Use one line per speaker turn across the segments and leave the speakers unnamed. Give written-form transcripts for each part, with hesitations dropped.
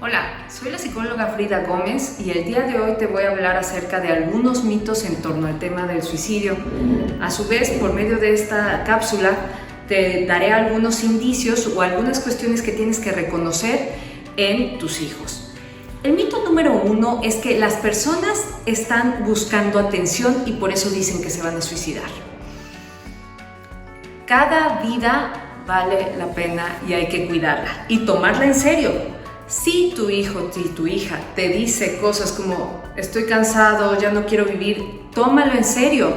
Hola, soy la psicóloga Frida Gómez y el día de hoy te voy a hablar acerca de algunos mitos en torno al tema del suicidio. A su vez, por medio de esta cápsula, te daré algunos indicios o algunas cuestiones que tienes que reconocer en tus hijos. El mito número 1 es que las personas están buscando atención y por eso dicen que se van a suicidar. Cada vida vale la pena y hay que cuidarla y tomarla en serio. Si tu hijo, si tu hija te dice cosas como estoy cansado, ya no quiero vivir, tómalo en serio.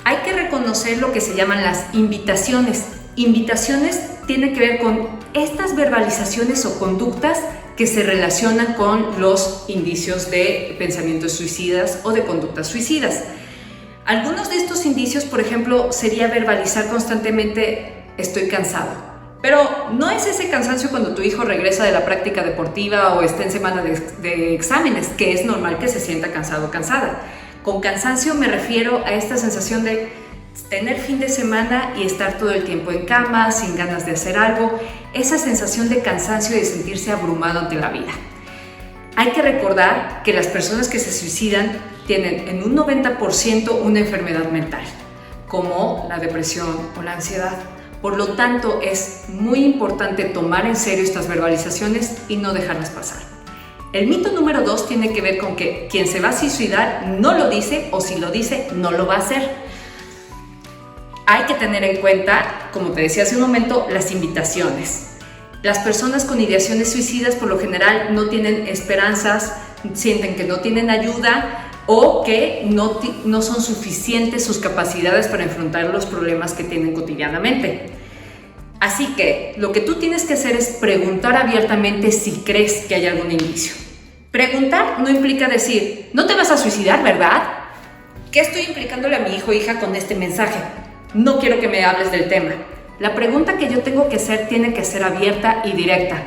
Hay que reconocer lo que se llaman las invitaciones. Invitaciones tienen que ver con estas verbalizaciones o conductas que se relacionan con los indicios de pensamientos suicidas o de conductas suicidas. Algunos de estos indicios, por ejemplo, sería verbalizar constantemente estoy cansado. Pero no es ese cansancio cuando tu hijo regresa de la práctica deportiva o está en semana de exámenes, que es normal que se sienta cansado o cansada. Con cansancio me refiero a esta sensación de tener fin de semana y estar todo el tiempo en cama, sin ganas de hacer algo, esa sensación de cansancio y de sentirse abrumado ante la vida. Hay que recordar que las personas que se suicidan tienen en un 90% una enfermedad mental, como la depresión o la ansiedad. Por lo tanto, es muy importante tomar en serio estas verbalizaciones y no dejarlas pasar. El mito número 2 tiene que ver con que quien se va a suicidar no lo dice o si lo dice, no lo va a hacer. Hay que tener en cuenta, como te decía hace un momento, las invitaciones. Las personas con ideaciones suicidas por lo general no tienen esperanzas, sienten que no tienen ayuda o que no son suficientes sus capacidades para enfrentar los problemas que tienen cotidianamente. Así que lo que tú tienes que hacer es preguntar abiertamente si crees que hay algún indicio. Preguntar no implica decir, no te vas a suicidar, ¿verdad? ¿Qué estoy implicándole a mi hijo o hija con este mensaje? No quiero que me hables del tema. La pregunta que yo tengo que hacer tiene que ser abierta y directa.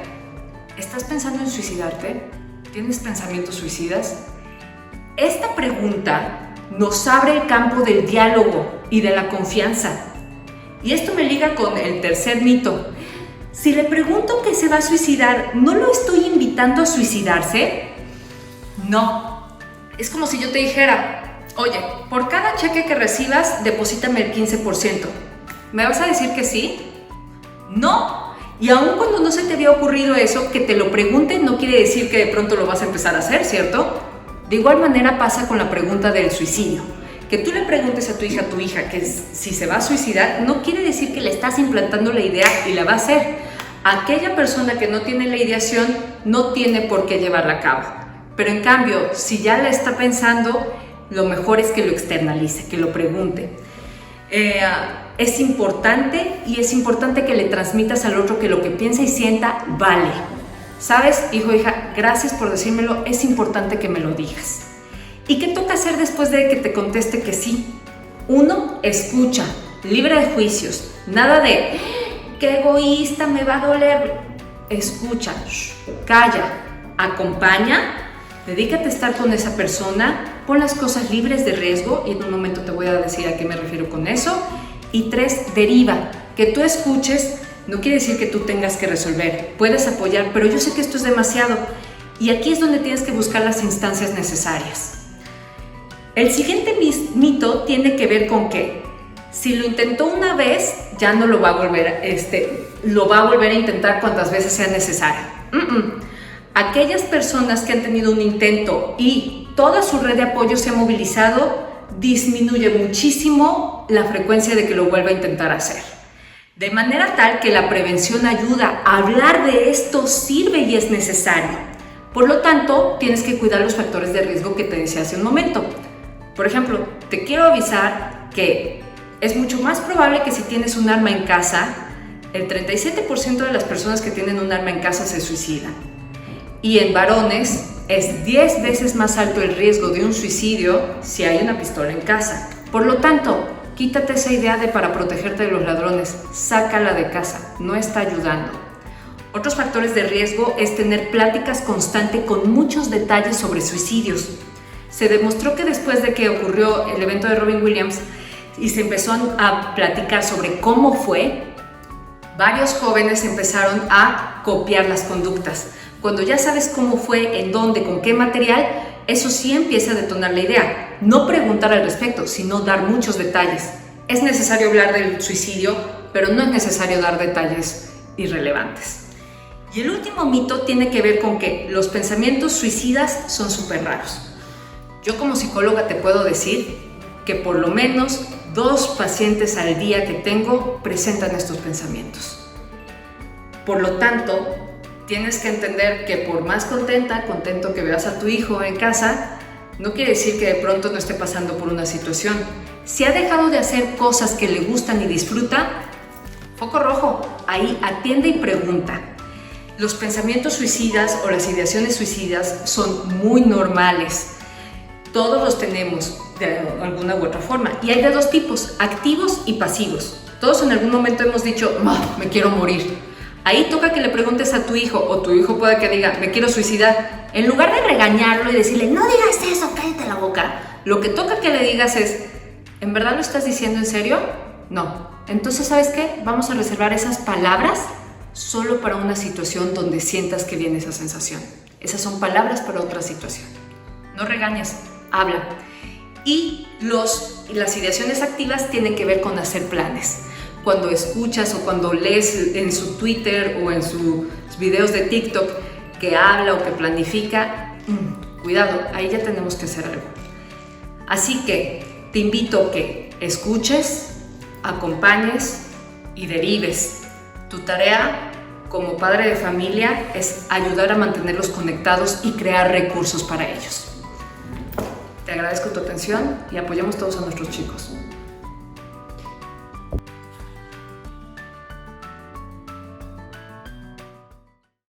¿Estás pensando en suicidarte? ¿Tienes pensamientos suicidas? Esta pregunta nos abre el campo del diálogo y de la confianza. Y esto me liga con el tercer mito. Si le pregunto que se va a suicidar, ¿no lo estoy invitando a suicidarse? No. Es como si yo te dijera, oye, por cada cheque que recibas, deposítame el 15%. ¿Me vas a decir que sí? No. Y aun cuando no se te había ocurrido eso, que te lo pregunten no quiere decir que de pronto lo vas a empezar a hacer, ¿cierto? De igual manera pasa con la pregunta del suicidio. Que tú le preguntes a tu hija que si se va a suicidar, no quiere decir que le estás implantando la idea y la va a hacer. Aquella persona que no tiene la ideación no tiene por qué llevarla a cabo. Pero en cambio, si ya la está pensando, lo mejor es que lo externalice, que lo pregunte. Es importante que le transmitas al otro que lo que piensa y sienta vale. ¿Sabes, hijo o hija? Gracias por decírmelo, es importante que me lo digas. ¿Y qué toca hacer después de que te conteste que sí? 1, escucha, libre de juicios, nada de qué egoísta, me va a doler. Escucha, calla, acompaña, dedícate a estar con esa persona, pon las cosas libres de riesgo y en un momento te voy a decir a qué me refiero con eso. Y 3, deriva, que tú escuches. No quiere decir que tú tengas que resolver, puedes apoyar, pero yo sé que esto es demasiado y aquí es donde tienes que buscar las instancias necesarias. El siguiente mito tiene que ver con que si lo intentó una vez, ya no lo va a volver, lo va a volver a intentar cuantas veces sea necesario. Aquellas personas que han tenido un intento y toda su red de apoyo se ha movilizado, disminuye muchísimo la frecuencia de que lo vuelva a intentar hacer. De manera tal que la prevención ayuda, a hablar de esto sirve y es necesario. Por lo tanto, tienes que cuidar los factores de riesgo que te decía hace un momento. Por ejemplo, te quiero avisar que es mucho más probable que si tienes un arma en casa, el 37% de las personas que tienen un arma en casa se suicidan. Y en varones es 10 veces más alto el riesgo de un suicidio si hay una pistola en casa. Por lo tanto, quítate esa idea de para protegerte de los ladrones, sácala de casa, no está ayudando. Otros factores de riesgo es tener pláticas constantes con muchos detalles sobre suicidios. Se demostró que después de que ocurrió el evento de Robin Williams y se empezó a platicar sobre cómo fue, Varios jóvenes empezaron a copiar las conductas. Cuando ya sabes cómo fue, en dónde, con qué material, eso sí empieza a detonar la idea. No preguntar al respecto, sino dar muchos detalles. Es necesario hablar del suicidio, pero no es necesario dar detalles irrelevantes. Y el último mito tiene que ver con que los pensamientos suicidas son súper raros. Yo como psicóloga te puedo decir que por lo menos 2 pacientes al día que tengo presentan estos pensamientos. Por lo tanto, tienes que entender que por más contento que veas a tu hijo en casa, no quiere decir que de pronto no esté pasando por una situación. Si ha dejado de hacer cosas que le gustan y disfruta, foco rojo, ahí atiende y pregunta. Los pensamientos suicidas o las ideaciones suicidas son muy normales. Todos los tenemos de alguna u otra forma. Y hay de 2 tipos, activos y pasivos. Todos en algún momento hemos dicho, me quiero morir. Ahí toca que le preguntes a tu hijo, o tu hijo puede que diga, me quiero suicidar. En lugar de regañarlo y decirle, no digas eso, cállate la boca, lo que toca que le digas es, ¿en verdad lo estás diciendo en serio? No. Entonces, ¿sabes qué? Vamos a reservar esas palabras solo para una situación donde sientas que viene esa sensación. Esas son palabras para otra situación. No regañes, habla. Y las ideaciones activas tienen que ver con hacer planes. Cuando escuchas o cuando lees en su Twitter o en sus videos de TikTok que habla o que planifica, cuidado, ahí ya tenemos que hacer algo. Así que te invito a que escuches, acompañes y derives. Tu tarea como padre de familia es ayudar a mantenerlos conectados y crear recursos para ellos. Te agradezco tu atención y apoyamos todos a nuestros chicos.